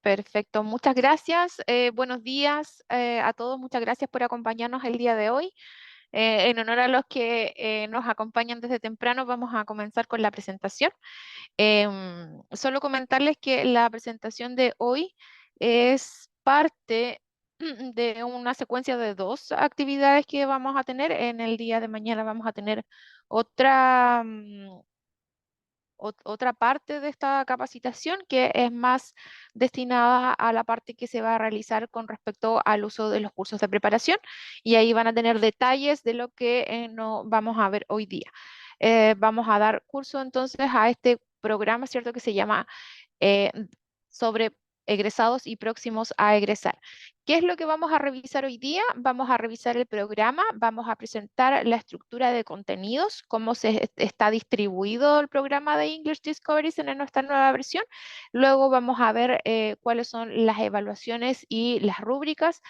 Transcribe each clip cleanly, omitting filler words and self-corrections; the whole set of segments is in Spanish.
Perfecto, muchas gracias. Buenos días a todos. Muchas gracias por acompañarnos el día de hoy. En honor a los que nos acompañan desde temprano, vamos a comenzar con la presentación. Solo comentarles que la presentación de hoy es parte de una secuencia de dos actividades que vamos a tener. En el día de mañana vamos a tener otra, otra parte de esta capacitación que es más destinada a la parte que se va a realizar con respecto al uso de los cursos de preparación, y ahí van a tener detalles de lo que no vamos a ver hoy día. Vamos a dar curso entonces a este programa, ¿cierto? Que se llama eh, sobre egresados y próximos a egresar. ¿Qué es lo que vamos a revisar hoy día? Vamos a revisar el programa, vamos a presentar la estructura de contenidos, cómo se está distribuido el programa de English Discoveries en nuestra nueva versión. Luego vamos a ver cuáles son las evaluaciones y las rúbricas.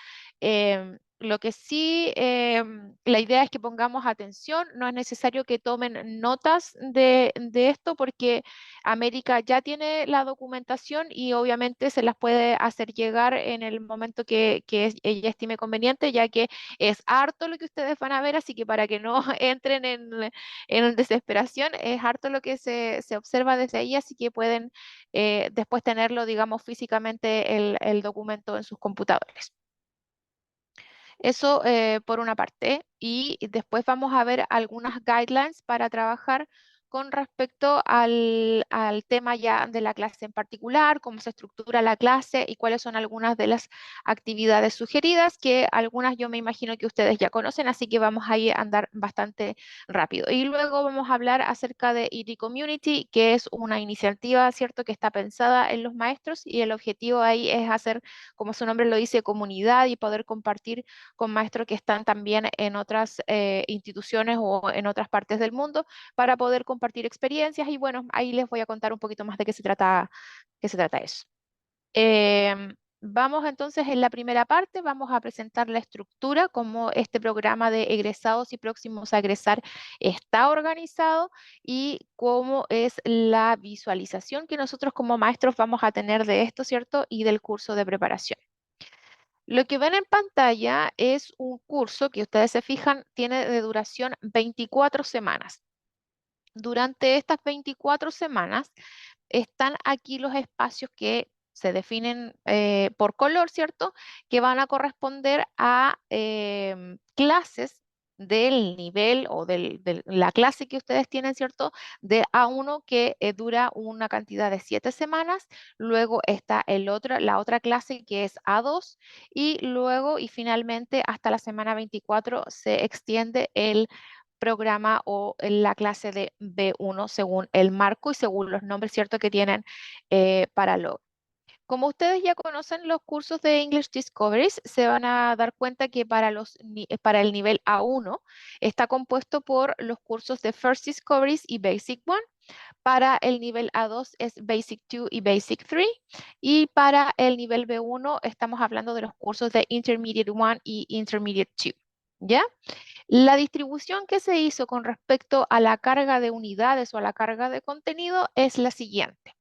Lo que sí, la idea es que pongamos atención, no es necesario que tomen notas de esto porque América ya tiene la documentación y obviamente se las puede hacer llegar en el momento que ella estime conveniente, ya que es harto lo que ustedes van a ver, así que para que no entren en desesperación, es harto lo que se observa desde ahí, así que pueden después tenerlo, digamos, físicamente el documento en sus computadores. Eso por una parte. Y después vamos a ver algunas guidelines para trabajar con respecto al tema ya de la clase en particular, cómo se estructura la clase y cuáles son algunas de las actividades sugeridas, que algunas yo me imagino que ustedes ya conocen, así que vamos a ir a andar bastante rápido. Y luego vamos a hablar acerca de ED Community, que es una iniciativa, ¿cierto?, que está pensada en los maestros, y el objetivo ahí es hacer, como su nombre lo dice, comunidad y poder compartir con maestros que están también en otras instituciones o en otras partes del mundo para poder compartir experiencias. Y bueno, ahí les voy a contar un poquito más de qué se trata eso. Vamos entonces en la primera parte, vamos a presentar la estructura, cómo este programa de egresados y próximos a egresar está organizado y cómo es la visualización que nosotros como maestros vamos a tener de esto, ¿cierto? Y del curso de preparación. Lo que ven en pantalla es un curso que ustedes se fijan, tiene de duración 24 semanas. Durante estas 24 semanas están aquí los espacios que se definen por color, ¿cierto? Que van a corresponder a clases del nivel o de la clase que ustedes tienen, ¿cierto? De A1 que dura una cantidad de 7 semanas. Luego está la otra clase que es A2, y luego y finalmente hasta la semana 24 se extiende el programa o la clase de B1 según el marco y según los nombres, ¿cierto?, que tienen para lo. Como ustedes ya conocen los cursos de English Discoveries, se van a dar cuenta que para el nivel A1 está compuesto por los cursos de First Discoveries y Basic 1. Para el nivel A2 es Basic 2 y Basic 3. Y para el nivel B1 estamos hablando de los cursos de Intermediate 1 y Intermediate 2. ¿Ya? La distribución que se hizo con respecto a la carga de unidades o a la carga de contenido es la siguiente.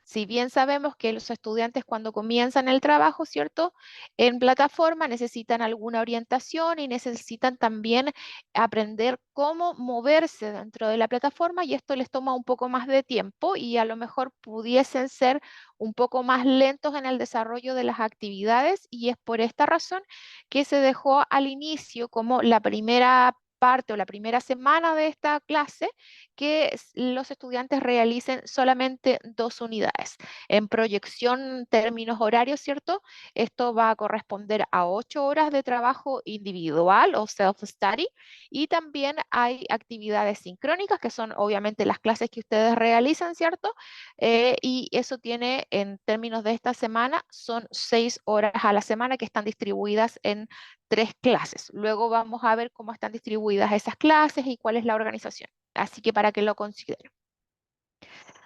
Si bien sabemos que los estudiantes cuando comienzan el trabajo, ¿cierto?, en plataforma necesitan alguna orientación y necesitan también aprender cómo moverse dentro de la plataforma, y esto les toma un poco más de tiempo y a lo mejor pudiesen ser un poco más lentos en el desarrollo de las actividades, y es por esta razón que se dejó al inicio como la primera parte o la primera semana de esta clase que los estudiantes realicen solamente 2 unidades. En proyección, términos horarios, ¿cierto? Esto va a corresponder a 8 horas de trabajo individual o self-study, y también hay actividades sincrónicas, que son obviamente las clases que ustedes realizan, ¿cierto? Y eso tiene, en términos de esta semana, son 6 horas a la semana que están distribuidas en 3 clases. Luego vamos a ver cómo están distribuidas esas clases y cuál es la organización. Así que para que lo consideren.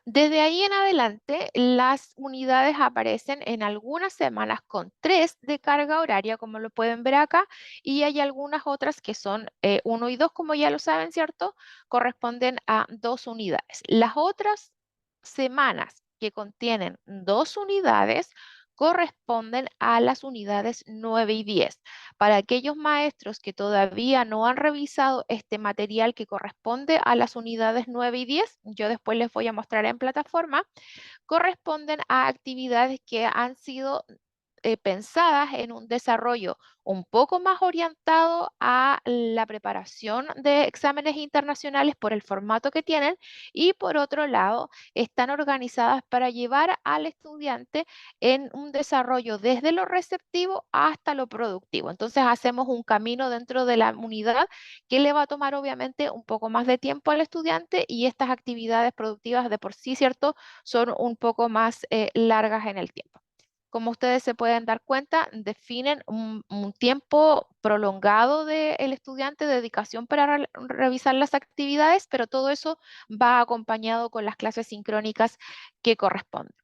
Desde ahí en adelante, las unidades aparecen en algunas semanas con 3 de carga horaria, como lo pueden ver acá, y hay algunas otras que son 1 y 2, como ya lo saben, ¿cierto? Corresponden a 2 unidades. Las otras semanas que contienen 2 unidades corresponden a las unidades 9 y 10. Para aquellos maestros que todavía no han revisado este material que corresponde a las unidades 9 y 10, yo después les voy a mostrar en plataforma, corresponden a actividades que han sido pensadas en un desarrollo un poco más orientado a la preparación de exámenes internacionales por el formato que tienen y por otro lado están organizadas para llevar al estudiante en un desarrollo desde lo receptivo hasta lo productivo. Entonces hacemos un camino dentro de la unidad que le va a tomar obviamente un poco más de tiempo al estudiante y estas actividades productivas de por sí, ¿cierto? Son un poco más largas en el tiempo. Como ustedes se pueden dar cuenta, definen un tiempo prolongado del estudiante de dedicación para revisar las actividades, pero todo eso va acompañado con las clases sincrónicas que corresponden.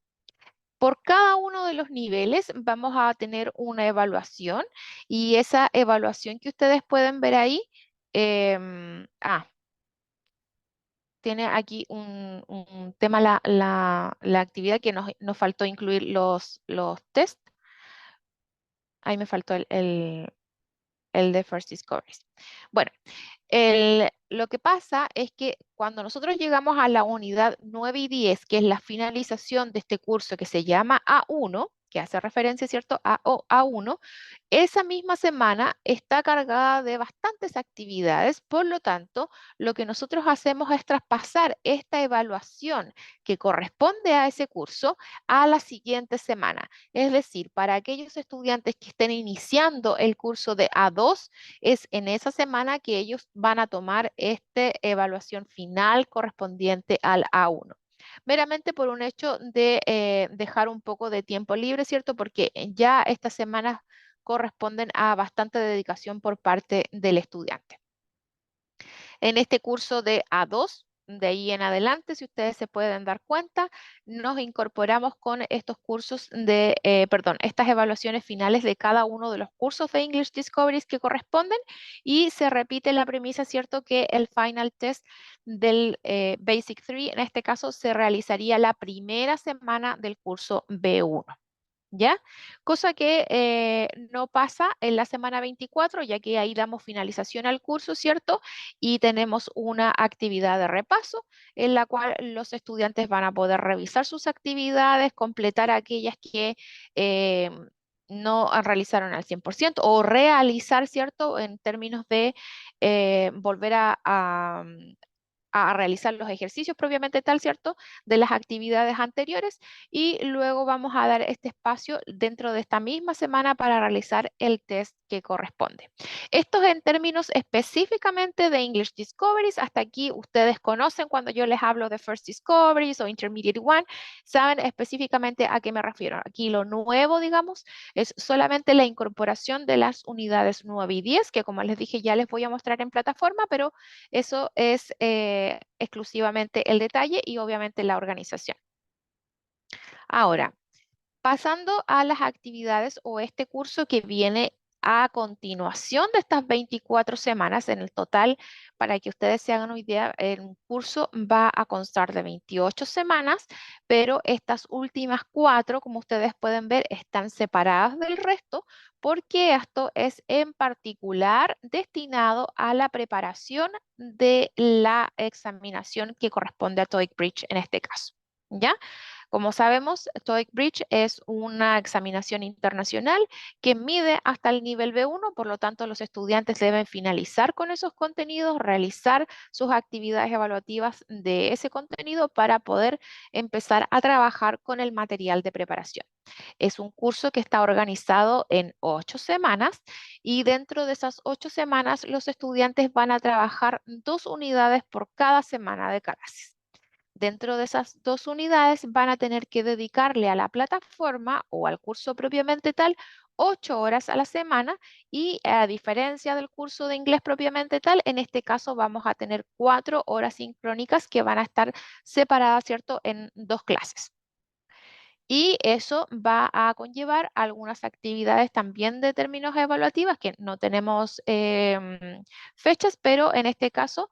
Por cada uno de los niveles vamos a tener una evaluación y esa evaluación que ustedes pueden ver ahí, tiene aquí un tema la actividad que nos faltó incluir los test. Ahí me faltó el de First Discoveries. Bueno, lo que pasa es que cuando nosotros llegamos a la unidad 9 y 10, que es la finalización de este curso que se llama A1, que hace referencia, ¿cierto?, a A1, esa misma semana está cargada de bastantes actividades, por lo tanto, lo que nosotros hacemos es traspasar esta evaluación que corresponde a ese curso a la siguiente semana. Es decir, para aquellos estudiantes que estén iniciando el curso de A2, es en esa semana que ellos van a tomar esta evaluación final correspondiente al A1 meramente por un hecho de dejar un poco de tiempo libre, ¿cierto? Porque ya estas semanas corresponden a bastante dedicación por parte del estudiante. En este curso de A2, de ahí en adelante, si ustedes se pueden dar cuenta, nos incorporamos con estos cursos de, perdón, estas evaluaciones finales de cada uno de los cursos de English Discoveries que corresponden y se repite la premisa, ¿cierto? Que el final test del Basic 3, en este caso, se realizaría la primera semana del curso B1. ¿Ya? Cosa que no pasa en la semana 24, ya que ahí damos finalización al curso, ¿cierto? Y tenemos una actividad de repaso en la cual los estudiantes van a poder revisar sus actividades, completar aquellas que eh, no realizaron al 100% o realizar, ¿cierto? En términos de volver a realizar los ejercicios propiamente tal, ¿cierto? De las actividades anteriores y luego vamos a dar este espacio dentro de esta misma semana para realizar el test que corresponde. Esto es en términos específicamente de English Discoveries. Hasta aquí ustedes conocen cuando yo les hablo de First Discoveries o Intermediate One, saben específicamente a qué me refiero. Aquí lo nuevo, digamos, es solamente la incorporación de las unidades 9 y 10, que como les dije ya les voy a mostrar en plataforma, pero eso es exclusivamente el detalle y obviamente la organización. Ahora, pasando a las actividades o este curso que viene a continuación de estas 24 semanas en el total, para que ustedes se hagan una idea, el curso va a constar de 28 semanas, pero estas últimas 4, como ustedes pueden ver, están separadas del resto porque esto es en particular destinado a la preparación de la examinación que corresponde a TOEIC Bridge en este caso. ¿Ya? Como sabemos, TOEIC Bridge es una examinación internacional que mide hasta el nivel B1, por lo tanto los estudiantes deben finalizar con esos contenidos, realizar sus actividades evaluativas de ese contenido para poder empezar a trabajar con el material de preparación. Es un curso que está organizado en 8 semanas y dentro de esas 8 semanas los estudiantes van a trabajar 2 unidades por cada semana de clases. Dentro de esas 2 unidades van a tener que dedicarle a la plataforma o al curso propiamente tal 8 horas a la semana y a diferencia del curso de inglés propiamente tal, en este caso vamos a tener 4 horas sincrónicas que van a estar separadas, ¿cierto?, en 2 clases. Y eso va a conllevar algunas actividades también de términos evaluativas que no tenemos fechas, pero en este caso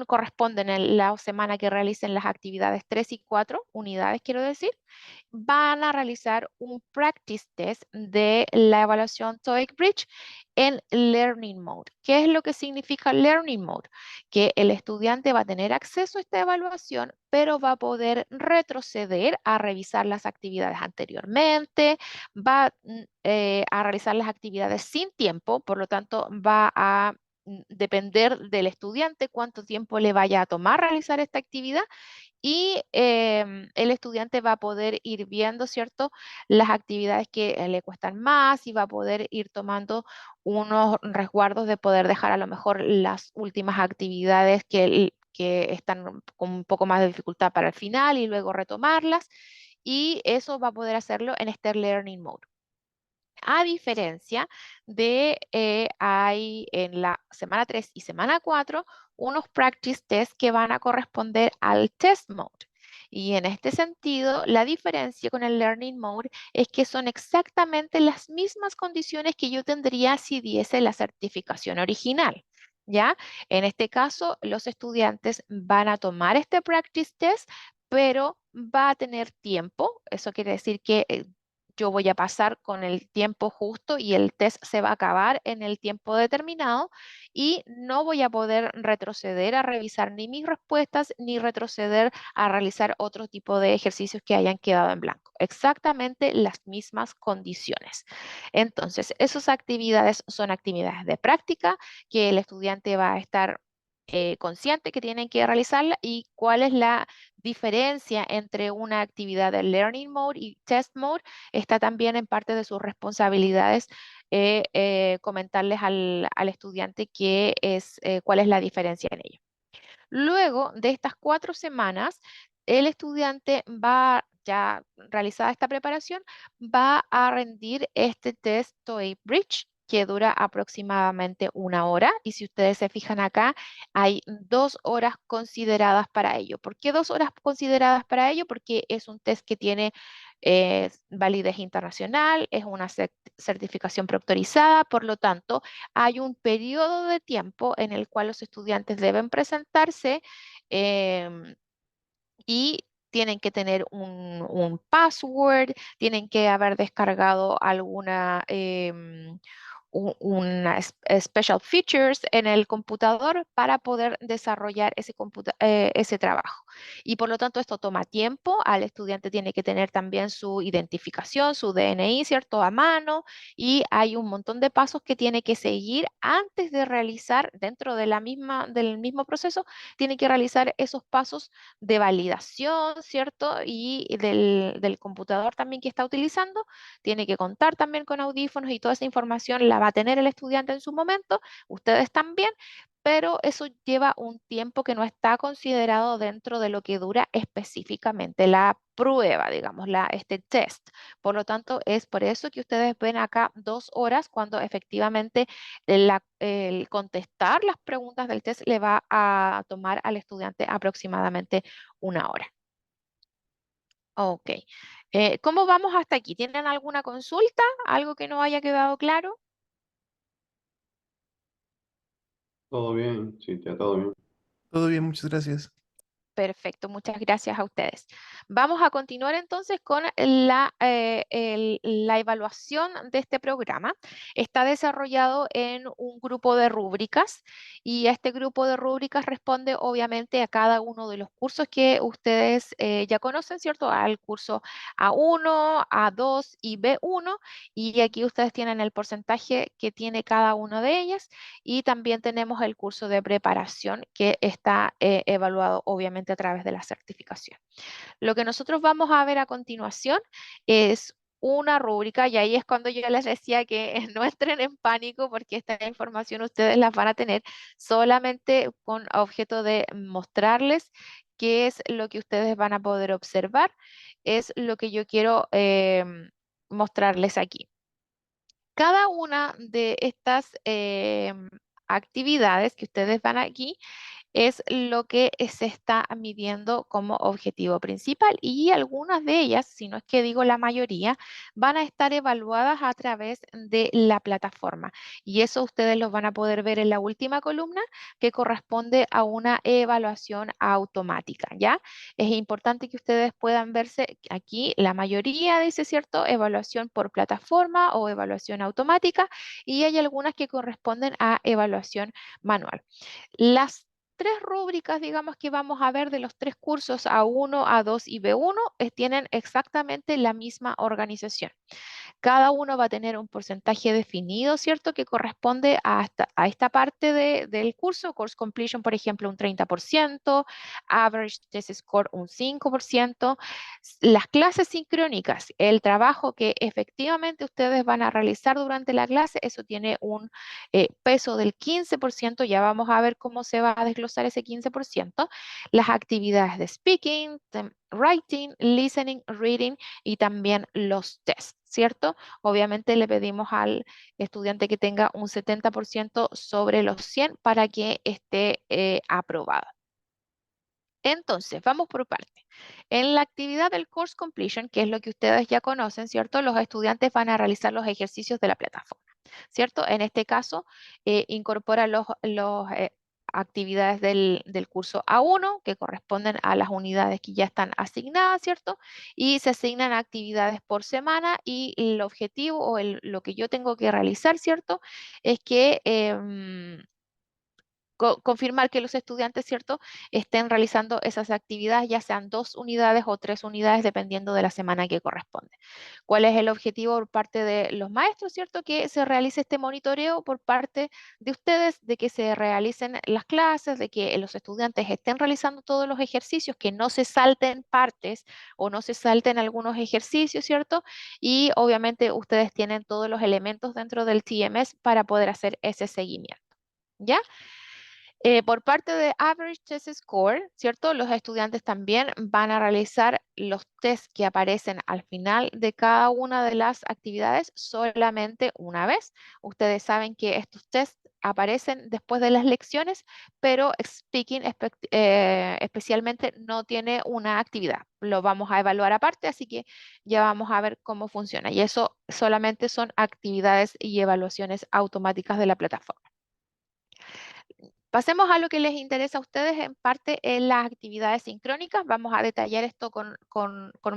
corresponden en la semana que realicen las actividades 3 y 4 unidades, quiero decir, van a realizar un practice test de la evaluación TOEIC Bridge en Learning Mode. ¿Qué es lo que significa Learning Mode? Que el estudiante va a tener acceso a esta evaluación, pero va a poder retroceder a revisar las actividades anteriormente, va a realizar las actividades sin tiempo, por lo tanto va a depender del estudiante cuánto tiempo le vaya a tomar realizar esta actividad y el estudiante va a poder ir viendo, ¿cierto?, las actividades que le cuestan más y va a poder ir tomando unos resguardos de poder dejar a lo mejor las últimas actividades que están con un poco más de dificultad para el final y luego retomarlas. Y eso va a poder hacerlo en este Learning Mode. A diferencia de, hay en la semana 3 y semana 4 unos practice tests que van a corresponder al test mode. Y en este sentido, la diferencia con el learning mode es que son exactamente las mismas condiciones que yo tendría si diese la certificación original. ¿Ya? En este caso, los estudiantes van a tomar este practice test, pero va a tener tiempo. Eso quiere decir que yo voy a pasar con el tiempo justo y el test se va a acabar en el tiempo determinado y no voy a poder retroceder a revisar ni mis respuestas ni retroceder a realizar otro tipo de ejercicios que hayan quedado en blanco. Exactamente las mismas condiciones. Entonces, esas actividades son actividades de práctica que el estudiante va a estar consciente que tienen que realizarla y cuál es la diferencia entre una actividad de learning mode y test mode está también en parte de sus responsabilidades comentarles al estudiante cuál es la diferencia en ello. Luego de estas 4 semanas, el estudiante va, ya realizada esta preparación, va a rendir este test TOEIC Bridge que dura aproximadamente 1 hora. Y si ustedes se fijan acá, hay 2 horas consideradas para ello. ¿Por qué 2 horas consideradas para ello? Porque es un test que tiene validez internacional, es una certificación proctorizada, por lo tanto, hay un periodo de tiempo en el cual los estudiantes deben presentarse em, y tienen que tener un password, tienen que haber descargado alguna una special features en el computador para poder desarrollar ese trabajo. Y por lo tanto esto toma tiempo, al estudiante tiene que tener también su identificación, su DNI, ¿cierto?, a mano, y hay un montón de pasos que tiene que seguir antes de realizar, dentro de del mismo proceso, tiene que realizar esos pasos de validación, ¿cierto? Y del computador también que está utilizando, tiene que contar también con audífonos y toda esa información la va a tener el estudiante en su momento, ustedes también, pero eso lleva un tiempo que no está considerado dentro de lo que dura específicamente la prueba, digamos, este test. Por lo tanto, es por eso que ustedes ven acá 2 horas cuando efectivamente el contestar las preguntas del test le va a tomar al estudiante aproximadamente 1 hora. Ok. ¿Cómo vamos hasta aquí? ¿Tienen alguna consulta? ¿Algo que no haya quedado claro? Todo bien, Cintia, todo bien. Todo bien, muchas gracias. Perfecto, muchas gracias a ustedes. Vamos a continuar entonces con la evaluación de este programa. Está desarrollado en un grupo de rúbricas y este grupo de rúbricas responde obviamente a cada uno de los cursos que ustedes ya conocen, ¿cierto? Al curso A1, A2 y B1 y aquí ustedes tienen el porcentaje que tiene cada una de ellas y también tenemos el curso de preparación que está evaluado obviamente a través de la certificación. Lo que nosotros vamos a ver a continuación es una rúbrica y ahí es cuando yo les decía que no entren en pánico porque esta información ustedes las van a tener solamente con objeto de mostrarles qué es lo que ustedes van a poder observar, es lo que yo quiero mostrarles aquí. Cada una de estas actividades que ustedes van aquí es lo que se está midiendo como objetivo principal. Y algunas de ellas, si no es que digo la mayoría, van a estar evaluadas a través de la plataforma. Y eso ustedes lo van a poder ver en la última columna, que corresponde a una evaluación automática, ¿ya? Es importante que ustedes puedan verse aquí, la mayoría dice, ¿cierto? Evaluación por plataforma o evaluación automática, y hay algunas que corresponden a evaluación manual. Las tres rúbricas, digamos, que vamos a ver de los tres cursos A1, A2 y B1 tienen exactamente la misma organización. Cada uno va a tener un porcentaje definido, ¿cierto? Que corresponde a esta parte del curso. Course completion, por ejemplo, un 30%, average test score un 5%. Las clases sincrónicas, el trabajo que efectivamente ustedes van a realizar durante la clase, eso tiene un peso del 15%. Ya vamos a ver cómo se va a desglosar ese 15%. Las actividades de speaking, writing, listening, reading y también los tests, ¿cierto? Obviamente le pedimos al estudiante que tenga un 70% sobre los 100 para que esté aprobado. Entonces, vamos por parte. En la actividad del course completion, que es lo que ustedes ya conocen, ¿cierto? Los estudiantes van a realizar los ejercicios de la plataforma, ¿cierto? En este caso, incorpora los actividades del curso A1, que corresponden a las unidades que ya están asignadas, ¿cierto? Y se asignan actividades por semana y el objetivo o lo que yo tengo que realizar, ¿cierto? Es que confirmar que los estudiantes, ¿cierto?, estén realizando esas actividades, ya sean 2 unidades o 3 unidades, dependiendo de la semana que corresponde. ¿Cuál es el objetivo por parte de los maestros, cierto? Que se realice este monitoreo por parte de ustedes, de que se realicen las clases, de que los estudiantes estén realizando todos los ejercicios, que no se salten partes o no se salten algunos ejercicios, ¿cierto? Y obviamente ustedes tienen todos los elementos dentro del TMS para poder hacer ese seguimiento, ¿ya? Por parte de Average Test Score, ¿cierto? Los estudiantes también van a realizar los tests que aparecen al final de cada una de las actividades solamente una vez. Ustedes saben que estos tests aparecen después de las lecciones, pero Speaking especialmente no tiene una actividad. Lo vamos a evaluar aparte, así que ya vamos a ver cómo funciona. Y eso solamente son actividades y evaluaciones automáticas de la plataforma. Pasemos a lo que les interesa a ustedes en parte en las actividades sincrónicas. Vamos a detallar esto con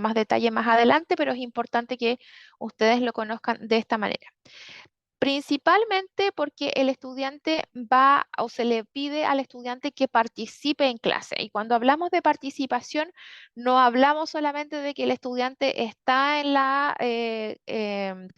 más detalle más adelante, pero es importante que ustedes lo conozcan de esta manera. Principalmente porque el estudiante va o se le pide al estudiante que participe en clase. Y cuando hablamos de participación, no hablamos solamente de que el estudiante está en la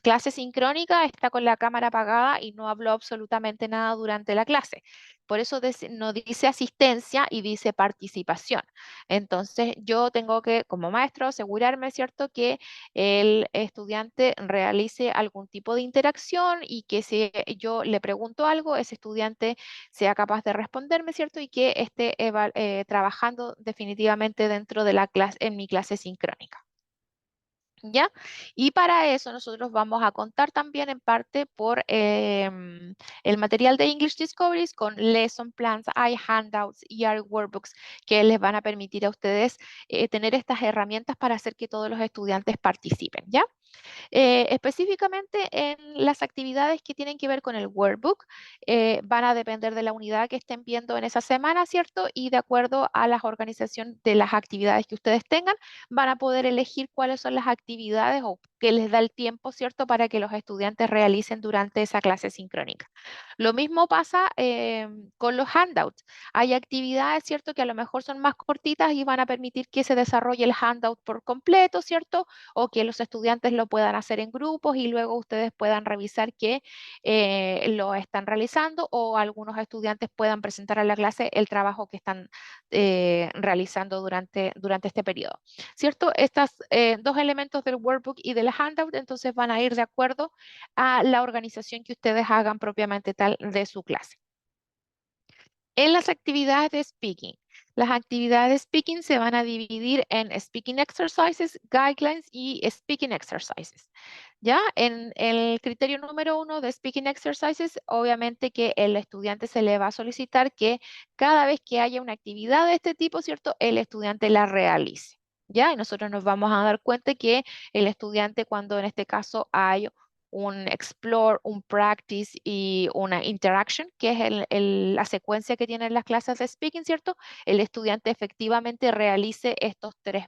clase sincrónica, está con la cámara apagada y no habló absolutamente nada durante la clase. Por eso no dice asistencia y dice participación. Entonces, yo tengo que, como maestro, asegurarme, ¿cierto?, que el estudiante realice algún tipo de interacción y que si yo le pregunto algo, ese estudiante sea capaz de responderme, ¿cierto? Y que esté trabajando definitivamente dentro de la clase, en mi clase sincrónica. ¿Ya? Y para eso nosotros vamos a contar también en parte por el material de English Discoveries con lesson plans, hay handouts y hay workbooks que les van a permitir a ustedes tener estas herramientas para hacer que todos los estudiantes participen, ¿ya? Específicamente en las actividades que tienen que ver con el workbook, van a depender de la unidad que estén viendo en esa semana, ¿cierto? Y de acuerdo a la organización de las actividades que ustedes tengan, van a poder elegir cuáles son las actividades o que les da el tiempo, ¿cierto? Para que los estudiantes realicen durante esa clase sincrónica. Lo mismo pasa con los handouts. Hay actividades, ¿cierto? Que a lo mejor son más cortitas y van a permitir que se desarrolle el handout por completo, ¿cierto? O que los estudiantes lo puedan hacer en grupos y luego ustedes puedan revisar que lo están realizando o algunos estudiantes puedan presentar a la clase el trabajo que están realizando durante este periodo. ¿Cierto? Estos dos elementos del workbook y del handout entonces van a ir de acuerdo a la organización que ustedes hagan propiamente tal de su clase. En las actividades de speaking, Las actividades de speaking se van a dividir en speaking exercises, guidelines y speaking exercises. ¿Ya? En el criterio número 1 de speaking exercises, obviamente que el estudiante se le va a solicitar que cada vez que haya una actividad de este tipo, ¿cierto? El estudiante la realice. ¿Ya? Y nosotros nos vamos a dar cuenta que el estudiante, cuando en este caso hay un explore, un practice y una interaction, que es la secuencia que tienen las clases de speaking, ¿cierto? El estudiante efectivamente realice estos tres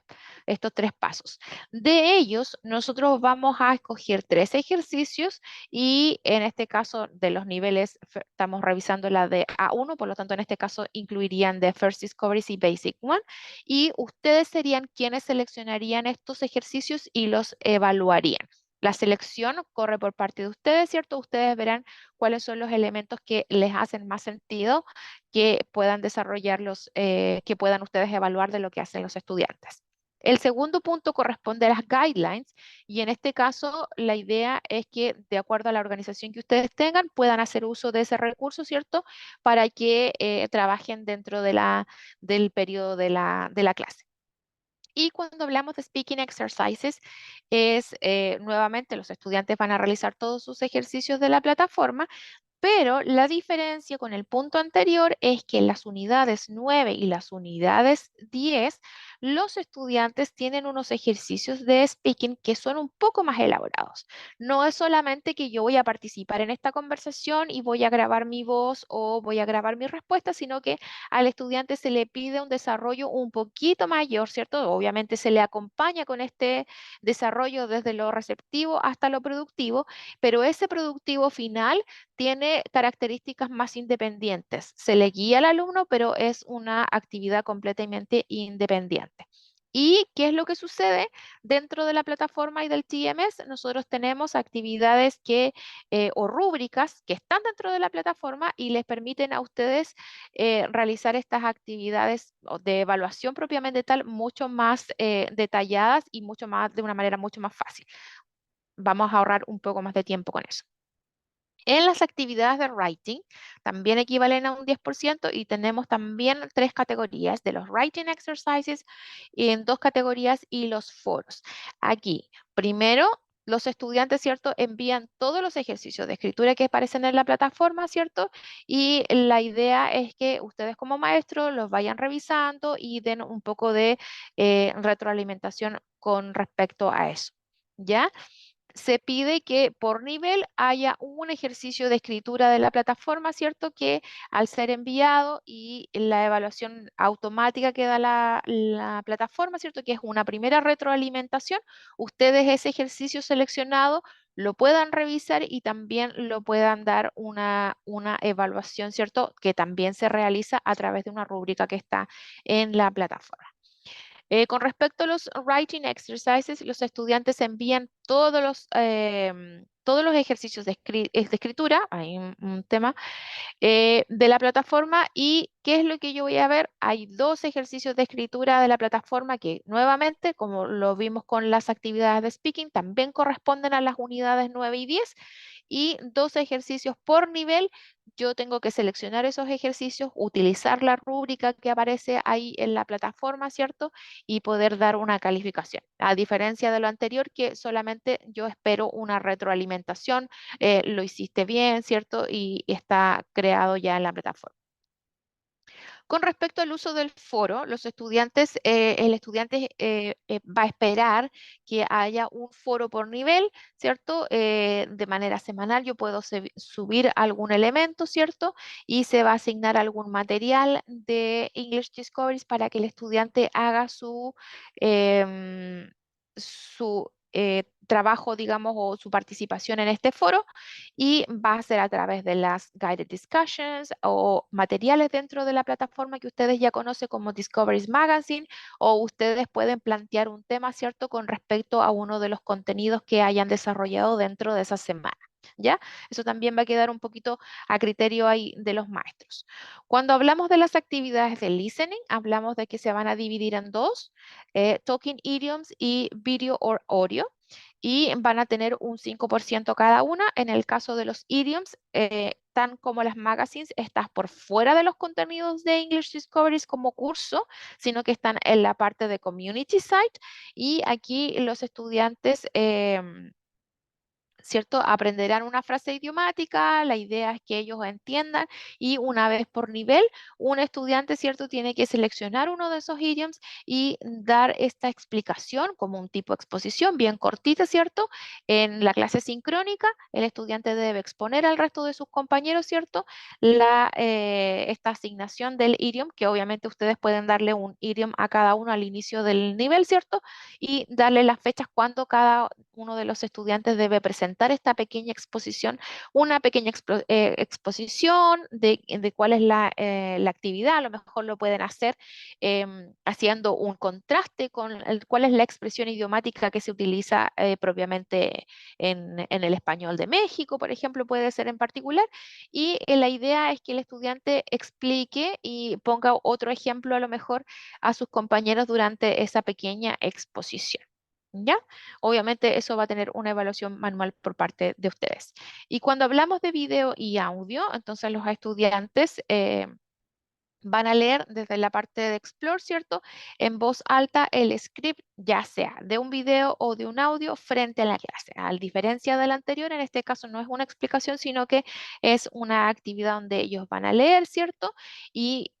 pasos. De ellos, nosotros vamos a escoger 3 ejercicios y en este caso de los niveles, estamos revisando la de A1, por lo tanto en este caso incluirían de First Discoveries y Basic One, y ustedes serían quienes seleccionarían estos ejercicios y los evaluarían. La selección corre por parte de ustedes, ¿cierto? Ustedes verán cuáles son los elementos que les hacen más sentido que puedan desarrollarlos, que puedan ustedes evaluar de lo que hacen los estudiantes. El segundo punto corresponde a las guidelines y en este caso la idea es que de acuerdo a la organización que ustedes tengan puedan hacer uso de ese recurso, ¿cierto? Para que trabajen dentro del periodo de la clase. Y cuando hablamos de speaking exercises, es nuevamente los estudiantes van a realizar todos sus ejercicios de la plataforma, pero la diferencia con el punto anterior es que en las unidades 9 y las unidades 10, los estudiantes tienen unos ejercicios de speaking que son un poco más elaborados. No es solamente que yo voy a participar en esta conversación y voy a grabar mi voz o voy a grabar mi respuesta, sino que al estudiante se le pide un desarrollo un poquito mayor, ¿cierto? Obviamente se le acompaña con este desarrollo desde lo receptivo hasta lo productivo, pero ese productivo final tiene características más independientes. Se le guía al alumno, pero es una actividad completamente independiente. ¿Y qué es lo que sucede dentro de la plataforma y del TMS? Nosotros tenemos actividades o rúbricas que están dentro de la plataforma y les permiten a ustedes realizar estas actividades de evaluación propiamente tal mucho más detalladas y mucho más, de una manera mucho más fácil. Vamos a ahorrar un poco más de tiempo con eso. En las actividades de writing también equivalen a un 10% y tenemos también 3 categorías de los writing exercises y en 2 categorías y los foros. Aquí, primero, los estudiantes, ¿cierto? Envían todos los ejercicios de escritura que aparecen en la plataforma, ¿cierto? Y la idea es que ustedes como maestros los vayan revisando y den un poco de retroalimentación con respecto a eso. ¿Ya? Se pide que por nivel haya un ejercicio de escritura de la plataforma, ¿cierto? Que al ser enviado y la evaluación automática que da la plataforma, ¿cierto? Que es una primera retroalimentación, ustedes ese ejercicio seleccionado lo puedan revisar y también lo puedan dar una evaluación, ¿cierto? Que también se realiza a través de una rúbrica que está en la plataforma. Con respecto a los writing exercises, los estudiantes envían todos los ejercicios de escritura, hay un tema, de la plataforma y ¿qué es lo que yo voy a ver? Hay 2 ejercicios de escritura de la plataforma que nuevamente, como lo vimos con las actividades de speaking, también corresponden a las unidades 9 y 10 y 2 ejercicios por nivel. Yo tengo que seleccionar esos ejercicios, utilizar la rúbrica que aparece ahí en la plataforma, ¿cierto? Y poder dar una calificación. A diferencia de lo anterior, que solamente yo espero una retroalimentación, lo hiciste bien, ¿cierto? Y está creado ya en la plataforma. Con respecto al uso del foro, el estudiante va a esperar que haya un foro por nivel, ¿cierto? De manera semanal yo puedo subir algún elemento, ¿cierto? Y se va a asignar algún material de English Discoveries para que el estudiante haga su trabajo, digamos, o su participación en este foro y va a ser a través de las guided discussions o materiales dentro de la plataforma que ustedes ya conocen como Discoveries Magazine o ustedes pueden plantear un tema, ¿cierto?, con respecto a uno de los contenidos que hayan desarrollado dentro de esa semana. ¿Ya? Eso también va a quedar un poquito a criterio ahí de los maestros. Cuando hablamos de las actividades de listening, hablamos de que se van a dividir en 2, talking idioms y video or audio. y van a tener un 5% cada una. En el caso de los idioms, tan como las magazines, estás por fuera de los contenidos de English Discoveries como curso, sino que están en la parte de Community Site, y aquí los estudiantes ¿cierto? Aprenderán una frase idiomática, la idea es que ellos entiendan, y una vez por nivel, un estudiante, ¿cierto? Tiene que seleccionar uno de esos idioms y dar esta explicación como un tipo de exposición bien cortita, ¿cierto? En la clase sincrónica, el estudiante debe exponer al resto de sus compañeros, ¿cierto? Esta asignación del idiom, que obviamente ustedes pueden darle un idiom a cada uno al inicio del nivel, ¿cierto? Y darle las fechas cuando cada uno de los estudiantes debe presentar esta pequeña exposición, una pequeña exposición de cuál es la actividad. A lo mejor lo pueden hacer haciendo un contraste con cuál es la expresión idiomática que se utiliza propiamente en el español de México, por ejemplo, puede ser en particular. Y la idea es que el estudiante explique y ponga otro ejemplo a lo mejor a sus compañeros durante esa pequeña exposición. ¿Ya? Obviamente eso va a tener una evaluación manual por parte de ustedes. Y cuando hablamos de video y audio, entonces los estudiantes van a leer desde la parte de Explore, ¿cierto? En voz alta el script, ya sea de un video o de un audio frente a la clase. A diferencia del anterior, en este caso no es una explicación, sino que es una actividad donde ellos van a leer, ¿cierto? Y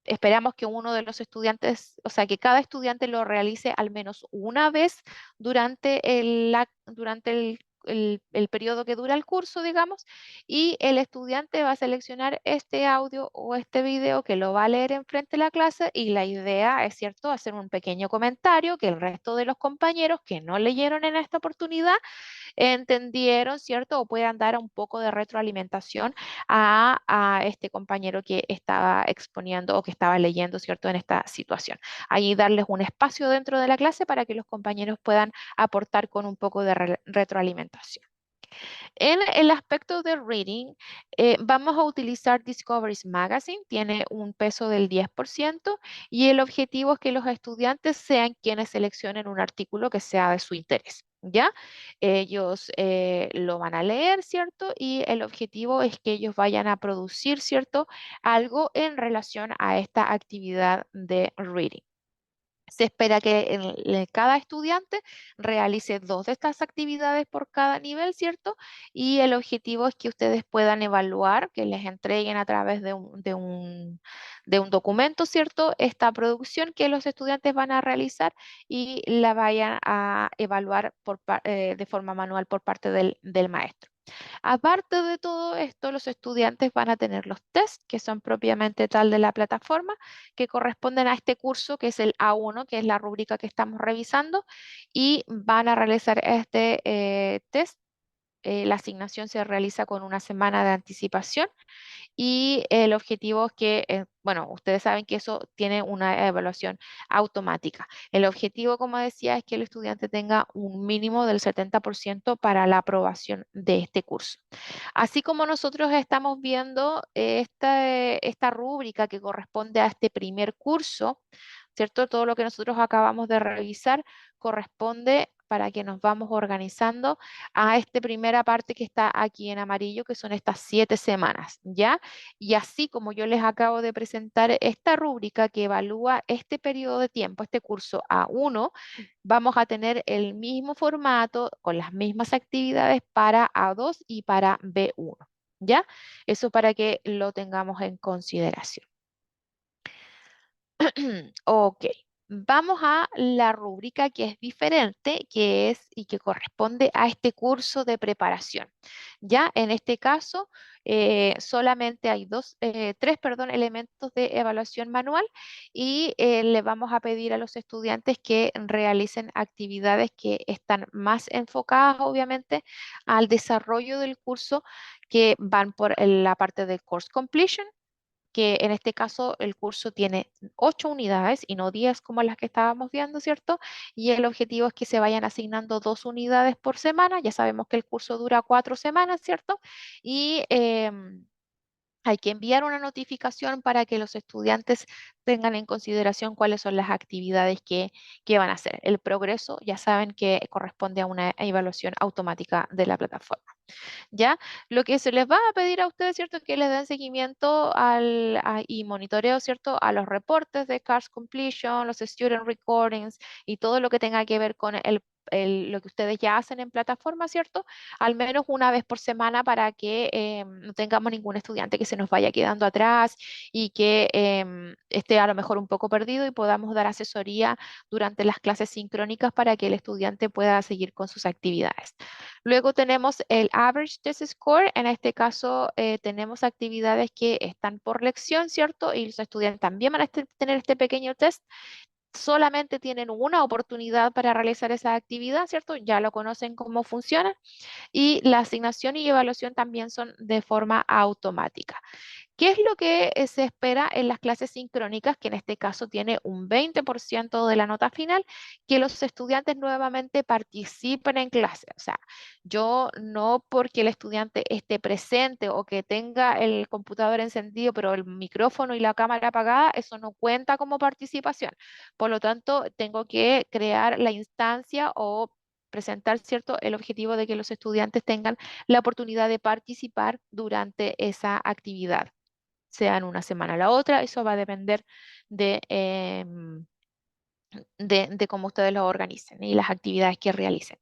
esperamos que uno de los estudiantes, o sea, que cada estudiante lo realice al menos una vez durante el periodo que dura el curso, digamos, y el estudiante va a seleccionar este audio o este video que lo va a leer enfrente de la clase, y la idea es, cierto, hacer un pequeño comentario que el resto de los compañeros que no leyeron en esta oportunidad entendieron, ¿cierto? O puedan dar un poco de retroalimentación a este compañero que estaba exponiendo o que estaba leyendo, ¿cierto? En esta situación. Ahí darles un espacio dentro de la clase para que los compañeros puedan aportar con un poco de retroalimentación. En el aspecto de reading, vamos a utilizar Discovery's Magazine, tiene un peso del 10%, y el objetivo es que los estudiantes sean quienes seleccionen un artículo que sea de su interés. ¿Ya? Ellos lo van a leer, ¿cierto? Y el objetivo es que ellos vayan a producir, ¿cierto? Algo en relación a esta actividad de reading. Se espera que cada estudiante realice 2 de estas actividades por cada nivel, ¿cierto? Y el objetivo es que ustedes puedan evaluar, que les entreguen a través de un documento, ¿cierto? Esta producción que los estudiantes van a realizar, y la vayan a evaluar de forma manual por parte del maestro. Aparte de todo esto, los estudiantes van a tener los test, que son propiamente tal de la plataforma, que corresponden a este curso, que es el A1, que es la rúbrica que estamos revisando, y van a realizar este test. La asignación se realiza con una semana de anticipación, y el objetivo es que, bueno, ustedes saben que eso tiene una evaluación automática. El objetivo, como decía, es que el estudiante tenga un mínimo del 70% para la aprobación de este curso. Así como nosotros estamos viendo esta rúbrica que corresponde a este primer curso, ¿cierto? Todo lo que nosotros acabamos de revisar corresponde, para que nos vamos organizando, a esta primera parte que está aquí en amarillo, que son estas 7 semanas, ¿ya? Y así como yo les acabo de presentar esta rúbrica que evalúa este periodo de tiempo, este curso A1, vamos a tener el mismo formato con las mismas actividades para A2 y para B1, ¿ya? Eso para que lo tengamos en consideración. Ok, vamos a la rúbrica que es diferente, que es y que corresponde a este curso de preparación. Ya en este caso, solamente hay tres, perdón, elementos de evaluación manual, y le vamos a pedir a los estudiantes que realicen actividades que están más enfocadas, obviamente, al desarrollo del curso, que van por la parte de course completion, que en este caso el curso tiene 8 unidades y no 10 como las que estábamos viendo, ¿cierto? Y el objetivo es que se vayan asignando 2 unidades por semana. Ya sabemos que el curso dura 4 semanas, ¿cierto? Y hay que enviar una notificación para que los estudiantes tengan en consideración cuáles son las actividades que van a hacer. El progreso, ya saben que corresponde a una evaluación automática de la plataforma. ¿Ya? Lo que se les va a pedir a ustedes, ¿cierto? Que les den seguimiento y monitoreo, ¿cierto? A los reportes de CARS Completion, los Student Recordings y todo lo que tenga que ver con lo que ustedes ya hacen en plataforma, ¿cierto? Al menos una vez por semana para que no tengamos ningún estudiante que se nos vaya quedando atrás y que esté a lo mejor un poco perdido y podamos dar asesoría durante las clases sincrónicas para que el estudiante pueda seguir con sus actividades. Luego tenemos el Average Test Score. En este caso tenemos actividades que están por lección, ¿cierto? Y los estudiantes también van a tener este pequeño test. Solamente tienen una oportunidad para realizar esa actividad, ¿cierto? Ya lo conocen cómo funciona. Y la asignación y evaluación también son de forma automática. ¿Qué es lo que se espera en las clases sincrónicas? Que en este caso tiene un 20% de la nota final, que los estudiantes nuevamente participen en clase. O sea, yo no porque el estudiante esté presente o que tenga el computador encendido, pero el micrófono y la cámara apagada, eso no cuenta como participación. Por lo tanto, tengo que crear la instancia o presentar, ¿cierto?, el objetivo de que los estudiantes tengan la oportunidad de participar durante esa actividad, sea en una semana a la otra. Eso va a depender de cómo ustedes lo organicen y las actividades que realicen.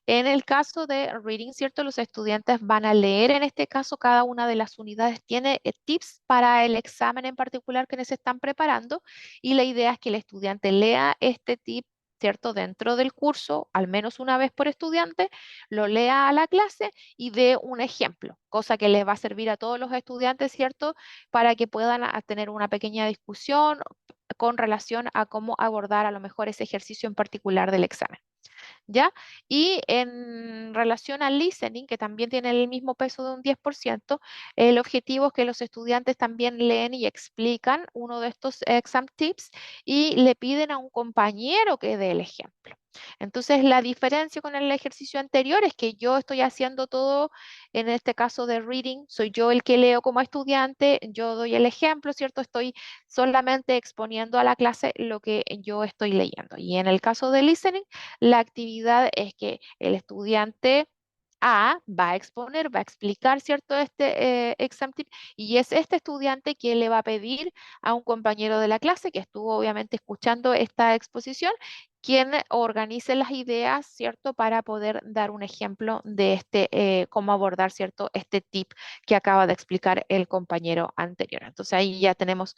En el caso de reading, ¿cierto? Los estudiantes van a leer, en este caso, cada una de las unidades tiene tips para el examen en particular que se están preparando, y la idea es que el estudiante lea este tip, ¿cierto? Dentro del curso, al menos una vez por estudiante, lo lea a la clase y dé un ejemplo, cosa que les va a servir a todos los estudiantes, ¿cierto? Para que puedan tener una pequeña discusión con relación a cómo abordar a lo mejor ese ejercicio en particular del examen. ¿Ya? Y en relación al listening, que también tiene el mismo peso de un 10%, el objetivo es que los estudiantes también leen y explican uno de estos exam tips y le piden a un compañero que dé el ejemplo. Entonces, la diferencia con el ejercicio anterior es que yo estoy haciendo todo, en este caso de reading, soy yo el que leo como estudiante, yo doy el ejemplo, ¿cierto? Estoy solamente exponiendo a la clase lo que yo estoy leyendo. Y en el caso de listening, la actividad es que el estudiante A va a exponer, va a explicar, ¿cierto? Este exam tip, y es este estudiante quien le va a pedir a un compañero de la clase que estuvo obviamente escuchando esta exposición, quien organice las ideas, ¿cierto? Para poder dar un ejemplo de cómo abordar, ¿cierto? Este tip que acaba de explicar el compañero anterior. Entonces ahí ya tenemos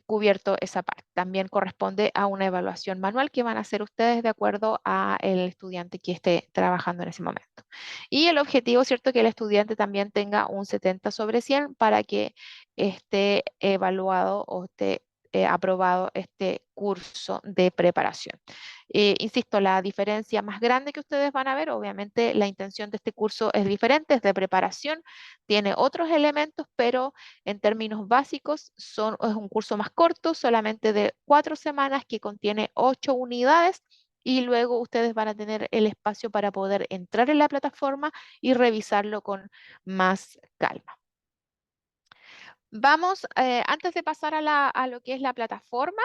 cubierto esa parte. También corresponde a una evaluación manual que van a hacer ustedes de acuerdo a el estudiante que esté trabajando en ese momento. Y el objetivo, ¿cierto?, que el estudiante también tenga un 70/100 para que esté evaluado o esté aprobado este curso de preparación. Insisto, la diferencia más grande que ustedes van a ver, obviamente la intención de este curso es diferente, es de preparación, tiene otros elementos, pero en términos básicos es un curso más corto, solamente de 4 semanas, que contiene 8 unidades, y luego ustedes van a tener el espacio para poder entrar en la plataforma y revisarlo con más calma. Vamos, antes de pasar a lo que es la plataforma,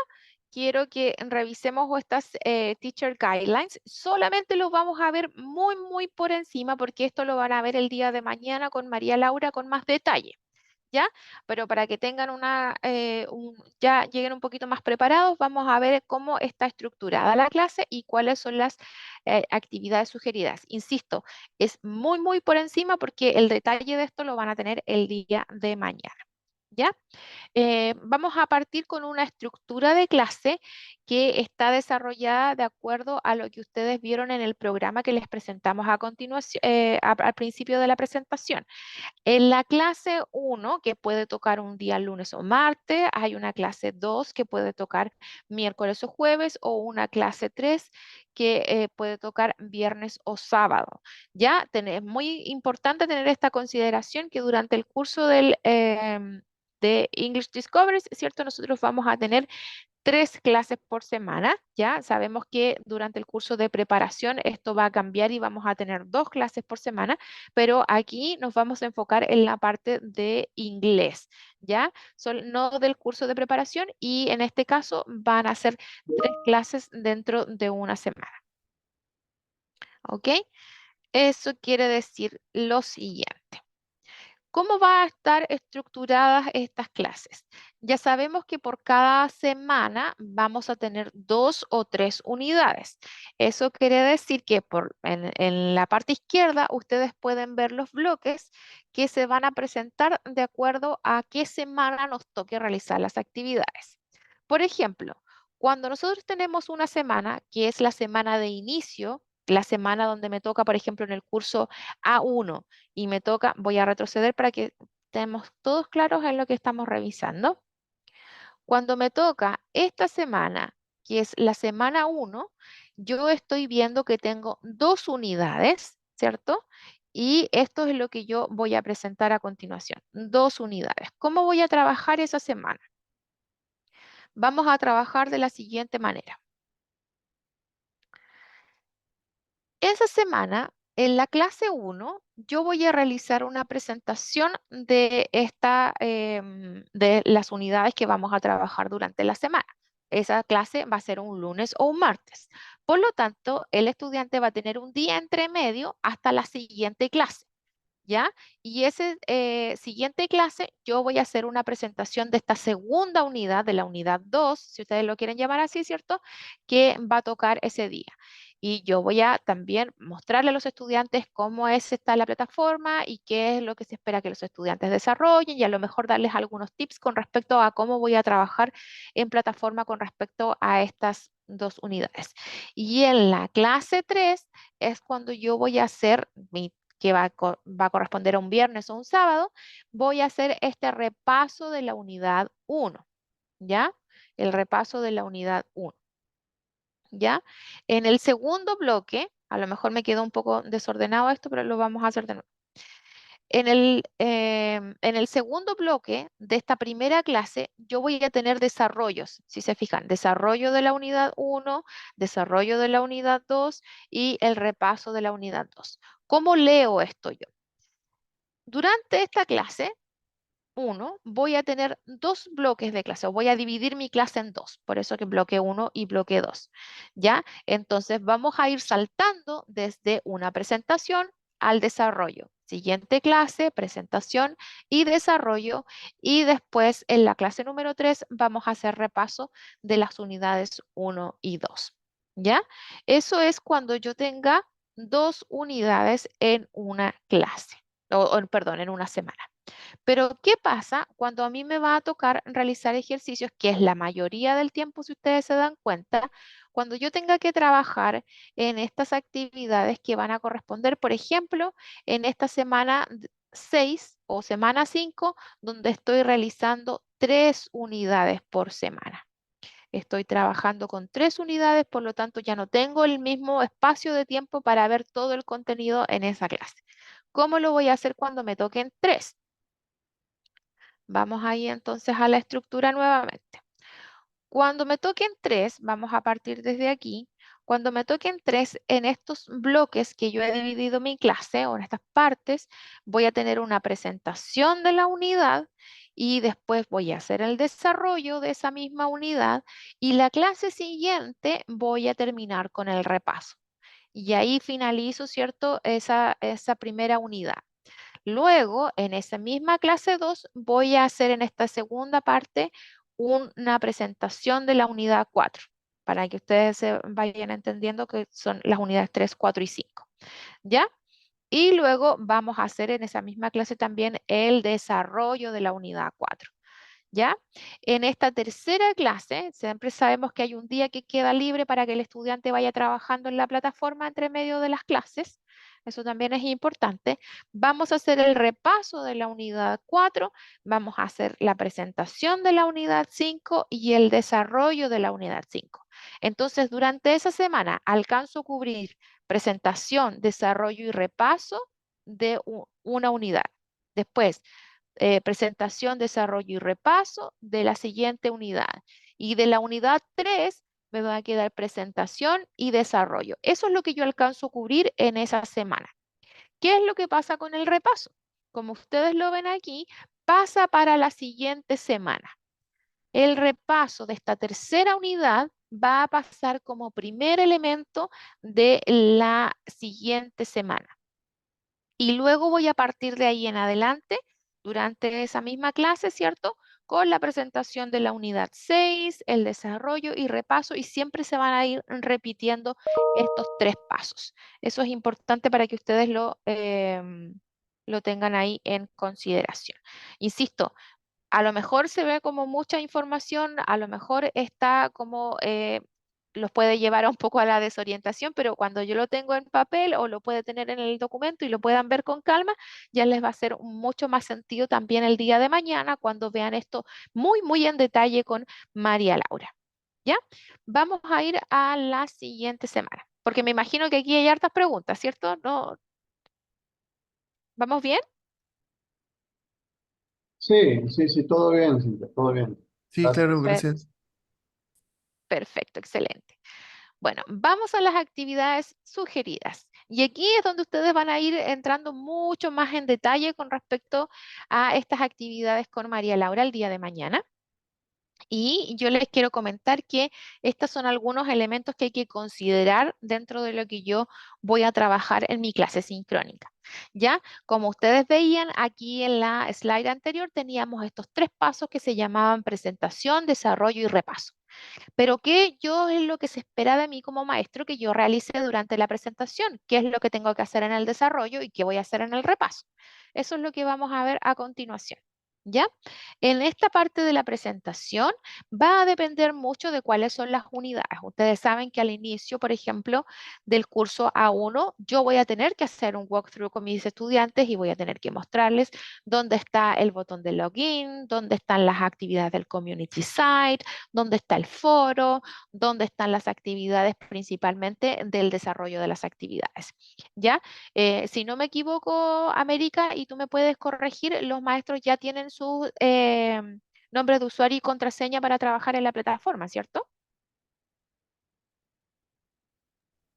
quiero que revisemos estas Teacher Guidelines. Solamente los vamos a ver muy, muy por encima, porque esto lo van a ver el día de mañana con María Laura con más detalle, ¿ya? Pero para que tengan ya lleguen un poquito más preparados, vamos a ver cómo está estructurada la clase y cuáles son las actividades sugeridas. Insisto, es muy, muy por encima, porque el detalle de esto lo van a tener el día de mañana, ¿ya? Vamos a partir con una estructura de clase que está desarrollada de acuerdo a lo que ustedes vieron en el programa que les presentamos a continuación, al principio de la presentación. En la clase 1, que puede tocar un día lunes o martes, hay una clase 2 que puede tocar miércoles o jueves, o una clase 3 que puede tocar viernes o sábado. Ya es muy importante tener esta consideración, que durante el curso de English Discoveries, ¿cierto? Nosotros vamos a tener 3 clases por semana, ¿ya? Sabemos que durante el curso de preparación esto va a cambiar y vamos a tener 2 clases por semana, pero aquí nos vamos a enfocar en la parte de inglés, ¿ya? No del curso de preparación y en este caso van a ser 3 clases dentro de una semana, ¿ok? Eso quiere decir lo siguiente. ¿Cómo van a estar estructuradas estas clases? Ya sabemos que por cada semana vamos a tener 2 o 3 unidades. Eso quiere decir que en la parte izquierda ustedes pueden ver los bloques que se van a presentar de acuerdo a qué semana nos toque realizar las actividades. Por ejemplo, cuando nosotros tenemos una semana, que es la semana de inicio, la semana donde me toca, por ejemplo, en el curso A1, y me toca, voy a retroceder para que estemos todos claros en lo que estamos revisando. Cuando me toca esta semana, que es la semana 1, yo estoy viendo que tengo 2 unidades, ¿cierto? Y esto es lo que yo voy a presentar a continuación, 2 unidades. ¿Cómo voy a trabajar esa semana? Vamos a trabajar de la siguiente manera. Esa semana, en la clase 1, yo voy a realizar una presentación de las unidades que vamos a trabajar durante la semana. Esa clase va a ser un lunes o un martes. Por lo tanto, el estudiante va a tener un día entre medio hasta la siguiente clase. ¿Ya? Y ese siguiente clase yo voy a hacer una presentación de esta segunda unidad, de la unidad 2, si ustedes lo quieren llamar así, ¿cierto? Que va a tocar ese día. Y yo voy a también mostrarle a los estudiantes cómo está la plataforma y qué es lo que se espera que los estudiantes desarrollen y a lo mejor darles algunos tips con respecto a cómo voy a trabajar en plataforma con respecto a estas 2 unidades. Y en la clase 3 es cuando yo voy a hacer que va a corresponder a un viernes o un sábado, voy a hacer este repaso de la unidad 1, ¿ya? El repaso de la unidad 1, ¿ya? En el segundo bloque, a lo mejor me quedó un poco desordenado esto, pero lo vamos a hacer de nuevo. En el segundo bloque de esta primera clase, yo voy a tener desarrollos, si se fijan, desarrollo de la unidad 1, desarrollo de la unidad 2 y el repaso de la unidad 2. ¿Cómo leo esto yo? Durante esta clase 1 voy a tener 2 bloques de clase, o voy a dividir mi clase en 2, por eso que bloque 1 y bloque 2, ¿ya? Entonces vamos a ir saltando desde una presentación al desarrollo. Siguiente clase, presentación y desarrollo, y después en la clase número 3 vamos a hacer repaso de las unidades 1 y 2, ¿ya? Eso es cuando yo tenga 2 unidades en una clase, perdón, en una semana. Pero, ¿qué pasa cuando a mí me va a tocar realizar ejercicios, que es la mayoría del tiempo, si ustedes se dan cuenta, cuando yo tenga que trabajar en estas actividades que van a corresponder, por ejemplo, en esta semana 6 o semana 5, donde estoy realizando 3 unidades por semana? Estoy trabajando con 3 unidades, por lo tanto ya no tengo el mismo espacio de tiempo para ver todo el contenido en esa clase. ¿Cómo lo voy a hacer cuando me toquen 3? Vamos ahí entonces a la estructura nuevamente. Cuando me toquen 3, vamos a partir desde aquí. Cuando me toquen 3 en estos bloques que yo he dividido mi clase o en estas partes, voy a tener una presentación de la unidad y después voy a hacer el desarrollo de esa misma unidad y la clase siguiente voy a terminar con el repaso. Y ahí finalizo, ¿cierto? Esa primera unidad. Luego, en esa misma clase 2, voy a hacer en esta segunda parte una presentación de la unidad 4, para que ustedes se vayan entendiendo que son las unidades 3, 4 y 5. ¿Ya? Y luego vamos a hacer en esa misma clase también el desarrollo de la unidad 4. ¿Ya? En esta tercera clase, siempre sabemos que hay un día que queda libre para que el estudiante vaya trabajando en la plataforma entre medio de las clases. Eso también es importante. Vamos a hacer el repaso de la unidad 4, vamos a hacer la presentación de la unidad 5 y el desarrollo de la unidad 5. Entonces, durante esa semana alcanzo a cubrir presentación, desarrollo y repaso de una unidad. Después, presentación, desarrollo y repaso de la siguiente unidad. Y de la unidad 3 me va a quedar presentación y desarrollo. Eso es lo que yo alcanzo a cubrir en esa semana. ¿Qué es lo que pasa con el repaso? Como ustedes lo ven aquí, pasa para la siguiente semana. El repaso de esta tercera unidad va a pasar como primer elemento de la siguiente semana. Y luego voy a partir de ahí en adelante, durante esa misma clase, ¿cierto? Con la presentación de la unidad 6, el desarrollo y repaso, y siempre se van a ir repitiendo estos 3 pasos. Eso es importante para que ustedes lo tengan ahí en consideración. Insisto, a lo mejor se ve como mucha información, a lo mejor está como los puede llevar a un poco a la desorientación, pero cuando yo lo tengo en papel o lo puede tener en el documento y lo puedan ver con calma, ya les va a hacer mucho más sentido también el día de mañana cuando vean esto muy, muy en detalle con María Laura. ¿Ya? Vamos a ir a la siguiente semana, porque me imagino que aquí hay hartas preguntas, ¿cierto? ¿No? ¿Vamos bien? Sí, sí, sí, todo bien, Cintia, todo bien. Sí, Gracias. claro, Per- gracias. Perfecto, excelente. Bueno, vamos a las actividades sugeridas. Y aquí es donde ustedes van a ir entrando mucho más en detalle con respecto a estas actividades con María Laura el día de mañana. Y yo les quiero comentar que estos son algunos elementos que hay que considerar dentro de lo que yo voy a trabajar en mi clase sincrónica. Ya, como ustedes veían aquí en la slide anterior, teníamos estos 3 pasos que se llamaban presentación, desarrollo y repaso. Pero ¿qué yo es lo que se espera de mí como maestro que yo realice durante la presentación? ¿Qué es lo que tengo que hacer en el desarrollo y qué voy a hacer en el repaso? Eso es lo que vamos a ver a continuación. ¿Ya? En esta parte de la presentación va a depender mucho de cuáles son las unidades. Ustedes saben que al inicio, por ejemplo, del curso A1, yo voy a tener que hacer un walkthrough con mis estudiantes y voy a tener que mostrarles dónde está el botón de login, dónde están las actividades del community site, dónde está el foro, dónde están las actividades principalmente del desarrollo de las actividades. ¿Ya? Si no me equivoco, América, y tú me puedes corregir, los maestros ya tienen sus nombres de usuario y contraseña para trabajar en la plataforma, ¿cierto?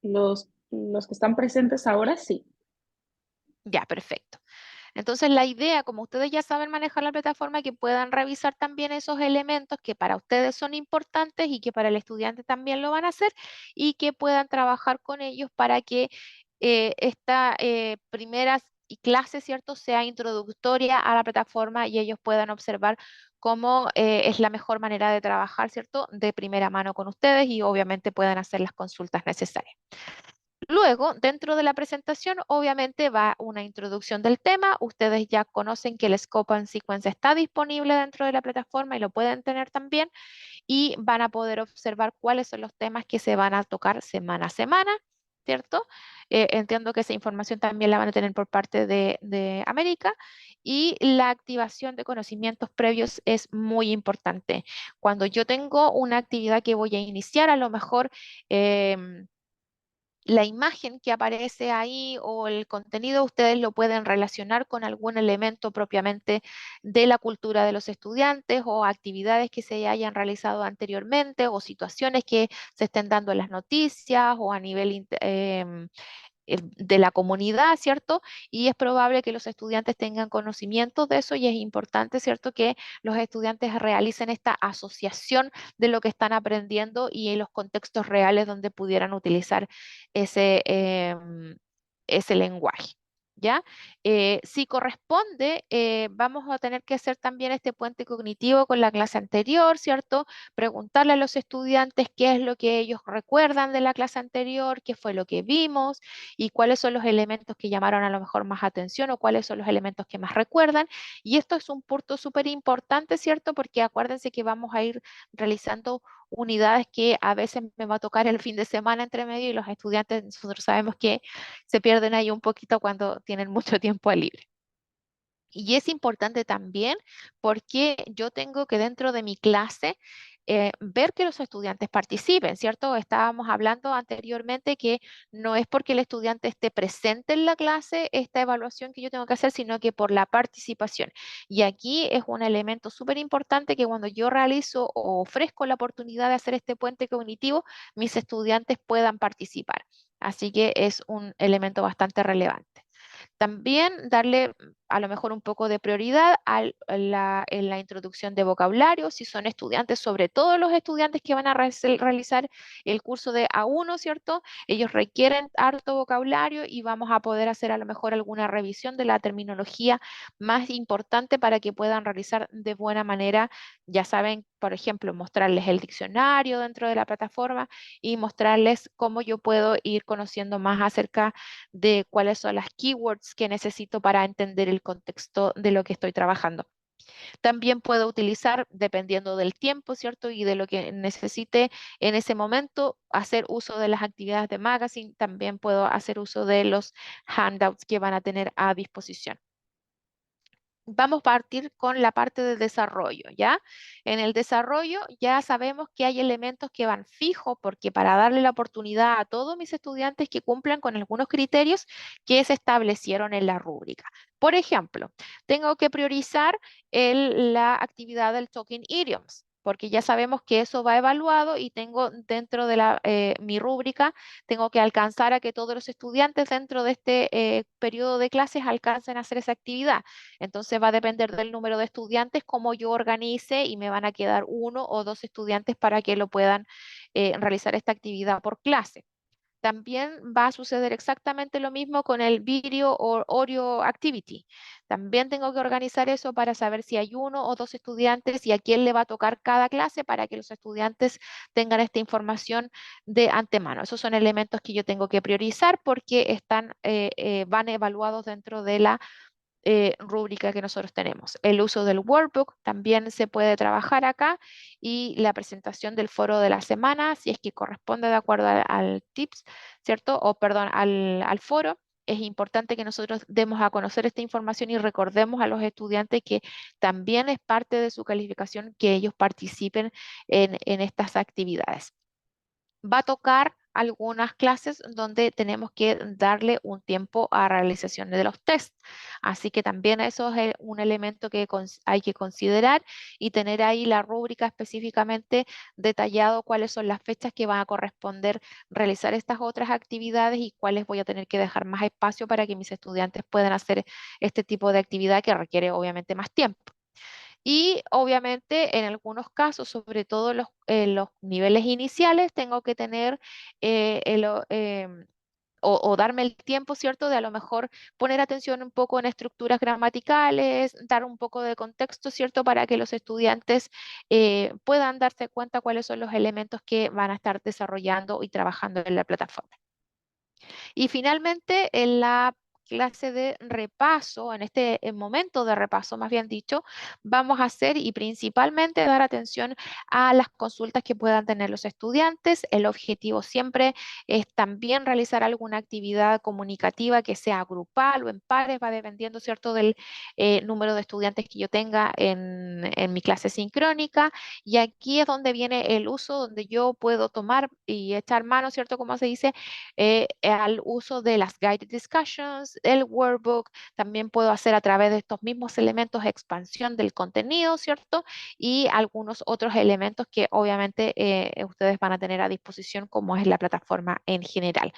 Los que están presentes ahora sí. Ya, perfecto. Entonces, la idea, como ustedes ya saben manejar la plataforma, que puedan revisar también esos elementos que para ustedes son importantes y que para el estudiante también lo van a hacer y que puedan trabajar con ellos para que esta primera clase, ¿cierto?, sea introductoria a la plataforma y ellos puedan observar cómo es la mejor manera de trabajar, ¿cierto?, de primera mano con ustedes y obviamente puedan hacer las consultas necesarias. Luego, dentro de la presentación, obviamente va una introducción del tema. Ustedes ya conocen que el Scope and Sequence está disponible dentro de la plataforma y lo pueden tener también. Y van a poder observar cuáles son los temas que se van a tocar semana a semana, ¿cierto? Entiendo que esa información también la van a tener por parte de América. Y la activación de conocimientos previos es muy importante. Cuando yo tengo una actividad que voy a iniciar, a lo mejor la imagen que aparece ahí o el contenido, ustedes lo pueden relacionar con algún elemento propiamente de la cultura de los estudiantes o actividades que se hayan realizado anteriormente o situaciones que se estén dando en las noticias o a nivel de la comunidad, ¿cierto? Y es probable que los estudiantes tengan conocimiento de eso y es importante, ¿cierto?, que los estudiantes realicen esta asociación de lo que están aprendiendo y en los contextos reales donde pudieran utilizar ese lenguaje. ¿Ya? Si corresponde, vamos a tener que hacer también este puente cognitivo con la clase anterior, ¿cierto? Preguntarle a los estudiantes qué es lo que ellos recuerdan de la clase anterior, qué fue lo que vimos y cuáles son los elementos que llamaron a lo mejor más atención o cuáles son los elementos que más recuerdan. Y esto es un punto súper importante, ¿cierto? Porque acuérdense que vamos a ir realizando unidades que a veces me va a tocar el fin de semana entre medio y los estudiantes, nosotros sabemos que se pierden ahí un poquito cuando tienen mucho tiempo libre. Y es importante también porque yo tengo que dentro de mi clase ver que los estudiantes participen, ¿cierto? Estábamos hablando anteriormente que no es porque el estudiante esté presente en la clase esta evaluación que yo tengo que hacer, sino que por la participación. Y aquí es un elemento súper importante que cuando yo realizo o ofrezco la oportunidad de hacer este puente cognitivo, mis estudiantes puedan participar. Así que es un elemento bastante relevante. También darle a lo mejor un poco de prioridad en la introducción de vocabulario, si son estudiantes, sobre todo los estudiantes que van a realizar el curso de A1, ¿cierto? Ellos requieren harto vocabulario y vamos a poder hacer a lo mejor alguna revisión de la terminología más importante para que puedan realizar de buena manera, ya saben, por ejemplo, mostrarles el diccionario dentro de la plataforma y mostrarles cómo yo puedo ir conociendo más acerca de cuáles son las keywords que necesito para entender el contexto de lo que estoy trabajando. También puedo utilizar, dependiendo del tiempo, ¿cierto? Y de lo que necesite en ese momento, hacer uso de las actividades de Magazine. También puedo hacer uso de los handouts que van a tener a disposición. Vamos a partir con la parte de desarrollo, ¿ya? En el desarrollo ya sabemos que hay elementos que van fijos porque para darle la oportunidad a todos mis estudiantes que cumplan con algunos criterios que se establecieron en la rúbrica. Por ejemplo, tengo que priorizar la actividad del Talking Idioms, porque ya sabemos que eso va evaluado y tengo dentro de mi rúbrica, tengo que alcanzar a que todos los estudiantes dentro de este periodo de clases alcancen a hacer esa actividad. Entonces va a depender del número de estudiantes, cómo yo organice y me van a quedar 1 o 2 estudiantes para que lo puedan realizar esta actividad por clase. También va a suceder exactamente lo mismo con el Video o Audio Activity. También tengo que organizar eso para saber si hay 1 o 2 estudiantes y a quién le va a tocar cada clase para que los estudiantes tengan esta información de antemano. Esos son elementos que yo tengo que priorizar porque van evaluados dentro de la rúbrica que nosotros tenemos. El uso del workbook también se puede trabajar acá y la presentación del foro de la semana, si es que corresponde de acuerdo al tips, ¿cierto? O perdón, al foro. Es importante que nosotros demos a conocer esta información y recordemos a los estudiantes que también es parte de su calificación que ellos participen en estas actividades. Va a tocar algunas clases donde tenemos que darle un tiempo a realización de los tests. Así que también eso es un elemento que hay que considerar y tener ahí la rúbrica específicamente detallado cuáles son las fechas que van a corresponder realizar estas otras actividades y cuáles voy a tener que dejar más espacio para que mis estudiantes puedan hacer este tipo de actividad que requiere obviamente más tiempo. Y obviamente en algunos casos, sobre todo en los niveles iniciales, tengo que tener o darme el tiempo, ¿cierto? De a lo mejor poner atención un poco en estructuras gramaticales, dar un poco de contexto, ¿cierto? Para que los estudiantes puedan darse cuenta cuáles son los elementos que van a estar desarrollando y trabajando en la plataforma. Y finalmente, en la clase de repaso, en este momento de repaso, más bien dicho, vamos a hacer y principalmente dar atención a las consultas que puedan tener los estudiantes. El objetivo siempre es también realizar alguna actividad comunicativa que sea grupal o en pares, va dependiendo, ¿cierto?, del número de estudiantes que yo tenga en mi clase sincrónica. Y aquí es donde viene el uso, donde yo puedo tomar y echar mano, ¿cierto?, como se dice, al uso de las guided discussions, el workbook, también puedo hacer a través de estos mismos elementos expansión del contenido, ¿cierto? Y algunos otros elementos que obviamente ustedes van a tener a disposición como es la plataforma en general.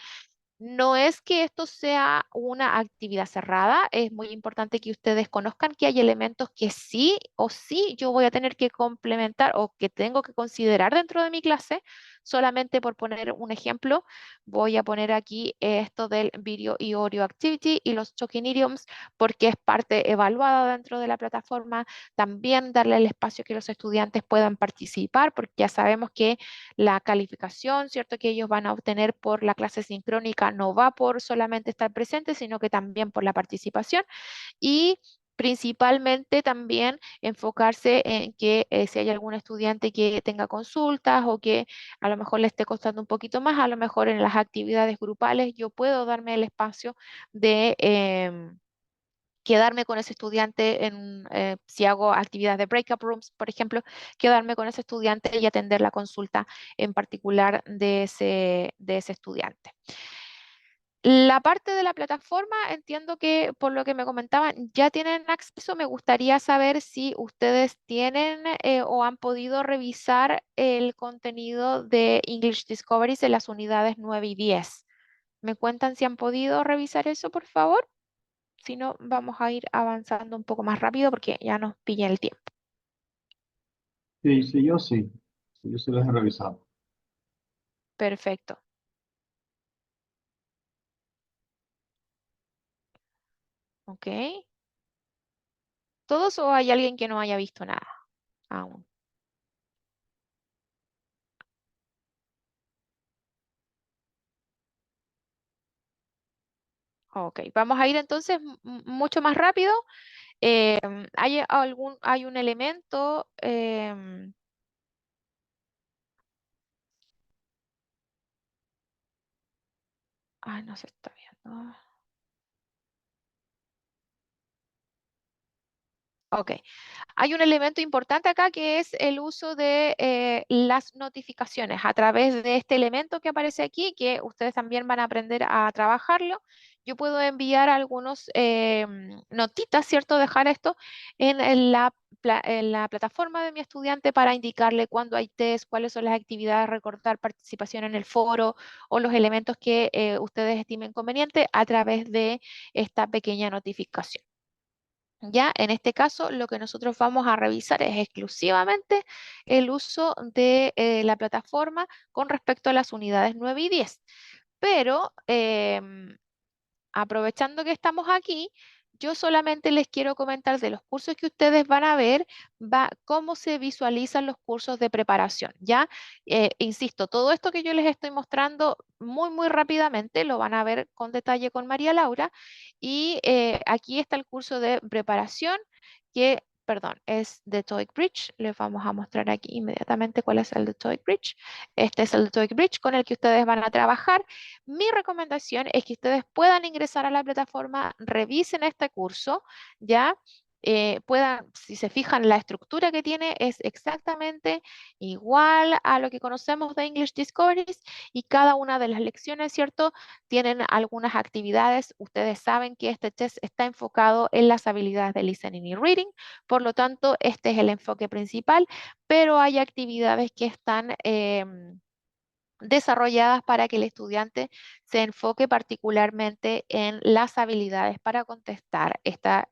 No es que esto sea una actividad cerrada, es muy importante que ustedes conozcan que hay elementos que sí o sí yo voy a tener que complementar o que tengo que considerar dentro de mi clase. Solamente por poner un ejemplo, voy a poner aquí esto del Video y Audio Activity y los Talking Idioms porque es parte evaluada dentro de la plataforma. También darle el espacio que los estudiantes puedan participar porque ya sabemos que la calificación, ¿cierto?, que ellos van a obtener por la clase sincrónica no va por solamente estar presente, sino que también por la participación y principalmente también enfocarse en que si hay algún estudiante que tenga consultas o que a lo mejor le esté costando un poquito más, a lo mejor en las actividades grupales yo puedo darme el espacio de quedarme con ese estudiante si hago actividades de breakout rooms, por ejemplo, quedarme con ese estudiante y atender la consulta en particular de ese estudiante. La parte de la plataforma, entiendo que por lo que me comentaban, ya tienen acceso. Me gustaría saber si ustedes tienen o han podido revisar el contenido de English Discoveries en las unidades 9 y 10. ¿Me cuentan si han podido revisar eso, por favor? Si no, vamos a ir avanzando un poco más rápido porque ya nos pilla el tiempo. Sí, sí, yo sí. Sí, yo sí los he revisado. Perfecto. Ok. ¿Todos o hay alguien que no haya visto nada aún? Ok, vamos a ir entonces mucho más rápido. Hay un elemento, no se está viendo. Ok, hay un elemento importante acá que es el uso de las notificaciones a través de este elemento que aparece aquí, que ustedes también van a aprender a trabajarlo. Yo puedo enviar algunos notitas, ¿cierto? Dejar esto en la plataforma de mi estudiante para indicarle cuándo hay test, cuáles son las actividades, recordar participación en el foro o los elementos que ustedes estimen conveniente a través de esta pequeña notificación. Ya, en este caso, lo que nosotros vamos a revisar es exclusivamente el uso de la plataforma con respecto a las unidades 9 y 10. Pero aprovechando que estamos aquí, yo solamente les quiero comentar de los cursos que ustedes van a ver, cómo se visualizan los cursos de preparación, ¿ya? Insisto, todo esto que yo les estoy mostrando muy rápidamente lo van a ver con detalle con María Laura y aquí está el curso de preparación que, perdón, es de TOEIC Bridge. Les vamos a mostrar aquí inmediatamente cuál es el de TOEIC Bridge. Este es el de TOEIC Bridge con el que ustedes van a trabajar. Mi recomendación es que ustedes puedan ingresar a la plataforma, revisen este curso, ¿ya? Si se fijan, la estructura que tiene es exactamente igual a lo que conocemos de English Discoveries y cada una de las lecciones, ¿cierto? Tienen algunas actividades. Ustedes saben que este test está enfocado en las habilidades de listening y reading, por lo tanto, este es el enfoque principal, pero hay actividades que están desarrolladas para que el estudiante se enfoque particularmente en las habilidades para contestar esta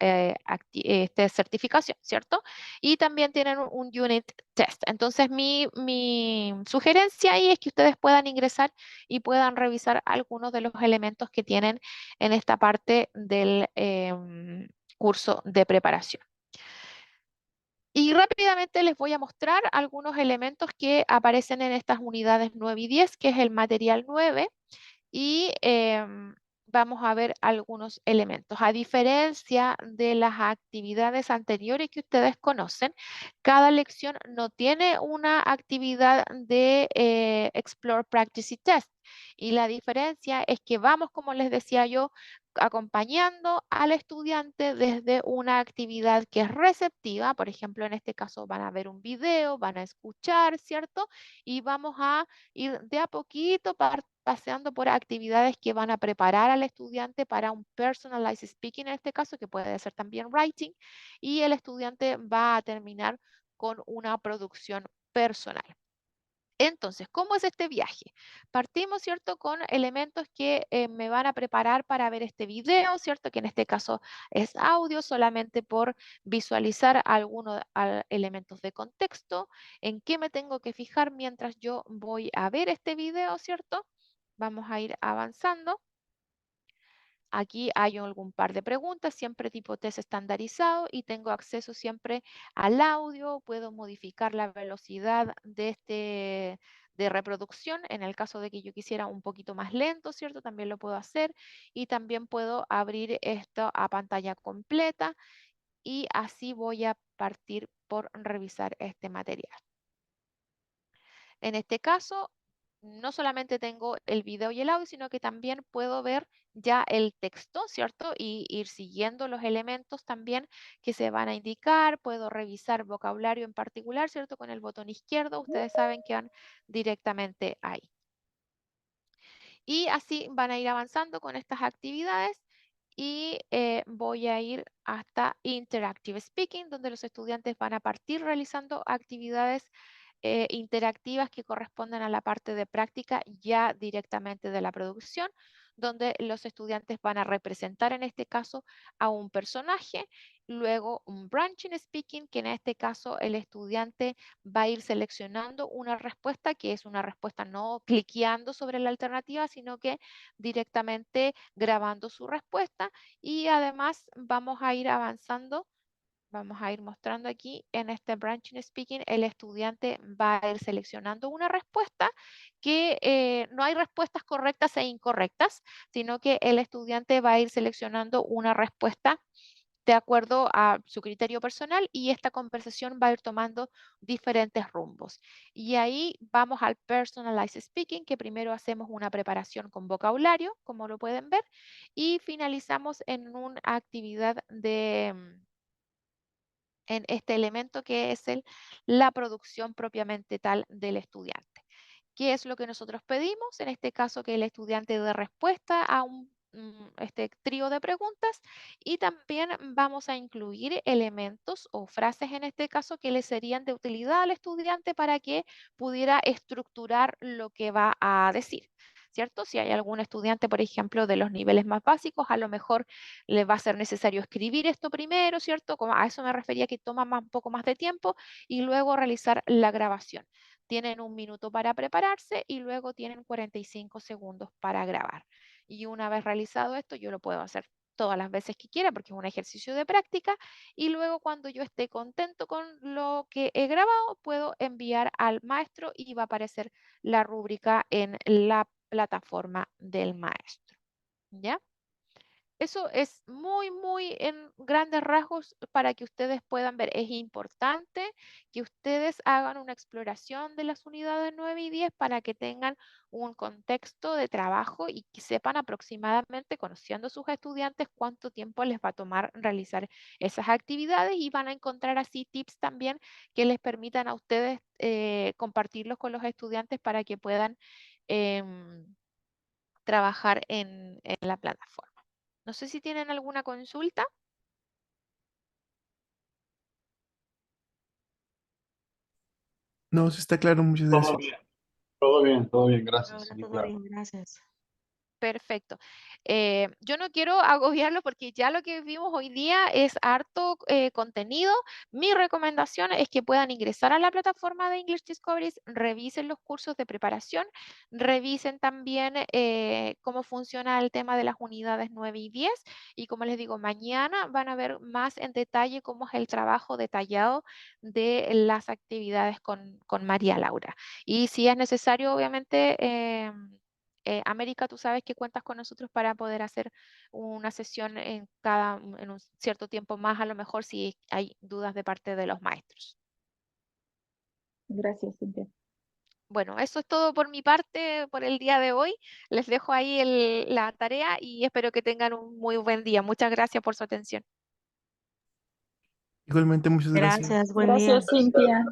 certificación, ¿cierto? Y también tienen un unit test. Entonces, mi sugerencia ahí es que ustedes puedan ingresar y puedan revisar algunos de los elementos que tienen en esta parte del curso de preparación. Y rápidamente les voy a mostrar algunos elementos que aparecen en estas unidades 9 y 10, que es el material 9, y vamos a ver algunos elementos. A diferencia de las actividades anteriores que ustedes conocen, cada lección no tiene una actividad de Explore, Practice y Test. Y la diferencia es que vamos, como les decía yo, acompañando al estudiante desde una actividad que es receptiva. Por ejemplo, en este caso van a ver un video, van a escuchar, ¿cierto? Y vamos a ir de a poquito paseando por actividades que van a preparar al estudiante para un personalized speaking, en este caso, que puede ser también writing, y el estudiante va a terminar con una producción personal. Entonces, ¿cómo es este viaje? Partimos, ¿cierto?, con elementos que me van a preparar para ver este video, ¿cierto?, que en este caso es audio, solamente por visualizar algunos elementos de contexto, en qué me tengo que fijar mientras yo voy a ver este video, ¿cierto? Vamos a ir avanzando. Aquí hay algún par de preguntas, siempre tipo test estandarizado y tengo acceso siempre al audio. Puedo modificar la velocidad de reproducción en el caso de que yo quisiera un poquito más lento, ¿cierto? También lo puedo hacer y también puedo abrir esto a pantalla completa y así voy a partir por revisar este material. En este caso, no solamente tengo el video y el audio, sino que también puedo ver ya el texto, ¿cierto? Y ir siguiendo los elementos también que se van a indicar. Puedo revisar vocabulario en particular, ¿cierto? Con el botón izquierdo, ustedes saben que van directamente ahí. Y así van a ir avanzando con estas actividades y voy a ir hasta Interactive Speaking, donde los estudiantes van a partir realizando actividades interactivas que corresponden a la parte de práctica ya directamente de la producción, donde los estudiantes van a representar en este caso a un personaje, luego un branching speaking, que en este caso el estudiante va a ir seleccionando una respuesta, que es una respuesta no cliqueando sobre la alternativa, sino que directamente grabando su respuesta, y además vamos a ir avanzando. Vamos a ir mostrando aquí en este branching speaking, el estudiante va a ir seleccionando una respuesta que no hay respuestas correctas e incorrectas, sino que el estudiante va a ir seleccionando una respuesta de acuerdo a su criterio personal y esta conversación va a ir tomando diferentes rumbos. Y ahí vamos al personalized speaking, que primero hacemos una preparación con vocabulario, como lo pueden ver, y finalizamos en una actividad en este elemento que es la producción propiamente tal del estudiante. ¿Qué es lo que nosotros pedimos? En este caso, que el estudiante dé respuesta a este trío de preguntas, y también vamos a incluir elementos o frases en este caso que le serían de utilidad al estudiante para que pudiera estructurar lo que va a decir. ¿Cierto? Si hay algún estudiante, por ejemplo, de los niveles más básicos, a lo mejor le va a ser necesario escribir esto primero, ¿cierto? Como a eso me refería, que toma un poco más de tiempo, y luego realizar la grabación. Tienen 1 minuto para prepararse y luego tienen 45 segundos para grabar. Y una vez realizado esto, yo lo puedo hacer todas las veces que quiera porque es un ejercicio de práctica, y luego cuando yo esté contento con lo que he grabado, puedo enviar al maestro y va a aparecer la rúbrica en la plataforma del maestro. ¿Ya? Eso es muy en grandes rasgos para que ustedes puedan ver. Es importante que ustedes hagan una exploración de las unidades 9 y 10 para que tengan un contexto de trabajo y que sepan aproximadamente, conociendo a sus estudiantes, cuánto tiempo les va a tomar realizar esas actividades, y van a encontrar así tips también que les permitan a ustedes compartirlos con los estudiantes para que puedan trabajar en la plataforma. No sé si tienen alguna consulta. No, sí está claro, muchas Todo gracias. bien, todo bien, todo bien, gracias. Ahora Sí, todo claro. bien, gracias. Perfecto. Yo no quiero agobiarlo porque ya lo que vimos hoy día es harto contenido. Mi recomendación es que puedan ingresar a la plataforma de English Discoveries, revisen los cursos de preparación, revisen también cómo funciona el tema de las unidades 9 y 10, y como les digo, mañana van a ver más en detalle cómo es el trabajo detallado de las actividades con María Laura. Y si es necesario, obviamente, América, tú sabes que cuentas con nosotros para poder hacer una sesión en un cierto tiempo más, a lo mejor si hay dudas de parte de los maestros. Gracias, Cintia. Bueno, eso es todo por mi parte por el día de hoy. Les dejo ahí la tarea y espero que tengan un muy buen día. Muchas gracias por su atención. Igualmente, muchas gracias. Gracias, buen día. Gracias, Cintia.